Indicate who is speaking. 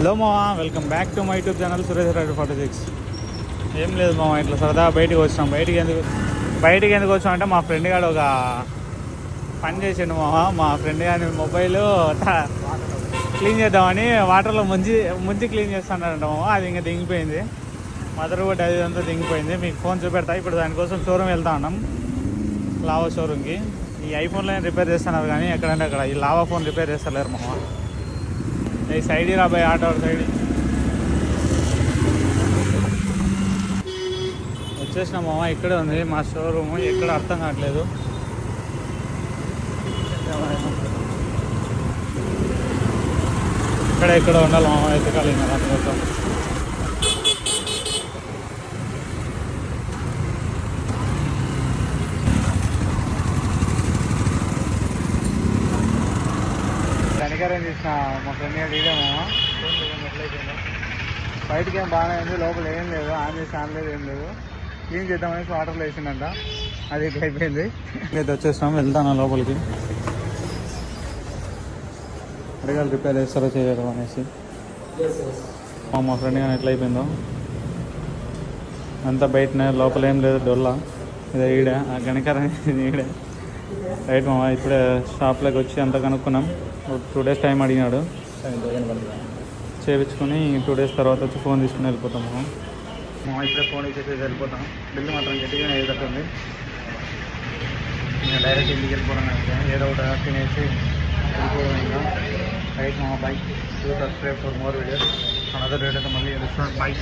Speaker 1: Hello మావా, welcome back to my YouTube channel Suresh Reddy 46. ఏం లేదు మావా, ఇట్లా సరదాగా బయటికి వచ్చాం. బయటికి ఎందుకు వచ్చాం అంటే మా ఫ్రెండ్ గారు ఒక పని చేసిండు మావా. మా ఫ్రెండ్ గారి మొబైల్ క్లీన్ చేద్దామని వాటర్లో ముంచి క్లీన్ చేస్తున్నారంట మావా. అది ఇంకా దిగిపోయింది, మదర్ బోర్డ్ అది అంతా దిగిపోయింది. మీకు ఫోన్ చూపెడతా. ఇప్పుడు దానికోసం షోరూమ్ వెళ్తా ఉన్నాం, లావా షోరూమ్కి. ఈ ఐఫోన్లో రిపేర్ చేస్తున్నారు కానీ ఎక్కడంటే అక్కడ ఈ లావా ఫోన్ రిపేర్ చేస్తలేరు మావా. ఈ సైడ్ రాబాయి ఆటో సైడ్ వచ్చేసిన మామ. ఇక్కడే ఉంది మా షోరూమ్, ఎక్కడ అర్థం కావట్లేదు. ఇక్కడ ఉండాలి మామ, ఎత్తకాలి దానికోసం. కనికరం చేసిన మా ఫ్రెండ్ గారు ఇదే మామ. ఎట్లయిపోయిందో బయటకి ఏం బాగానే ఉంది, లోపల ఏం లేదు. ఆన్ చేసి ఆన్ లేదు, ఏం లేదు. క్లీన్ చేద్దామనేసి వాటర్లో వేసిందంట, అది ఇట్లా అయిపోయింది. అయితే వచ్చేసినాం, వెళ్తాను లోపలికి. అడగాలి రిపేర్ చేస్తారో చేయడం అనేసి. మా ఫ్రెండ్ కానీ ఎట్లా అయిపోయిందో అంతా బయటనే, లోపల ఏం లేదు. డొల్లా ఇదే ఈడే, ఆ గణికరం ఈడే. రైట్ మామ, ఇప్పుడే షాప్లోకి వచ్చి అంతా కనుక్కున్నాం. 2 days టైం అడిగినాడు, చేయించుకొని 2 days తర్వాత వచ్చి ఫోన్ తీసుకుని వెళ్ళిపోతాం మనం. ఇప్పుడే ఫోన్ ఇచ్చేసి వెళ్ళిపోతాం. బిల్లు మాత్రం గట్టిగా ఏదట్టుంది. ఇంకా డైరెక్ట్ ఇంటికి వెళ్ళిపోవడం అయితే ఏదో ఒకటి తినేసి వెళ్ళిపోవడం. ఇంకా రైట్ మా by. Subscribe for more videos. Another video అయితే మళ్ళీ బై.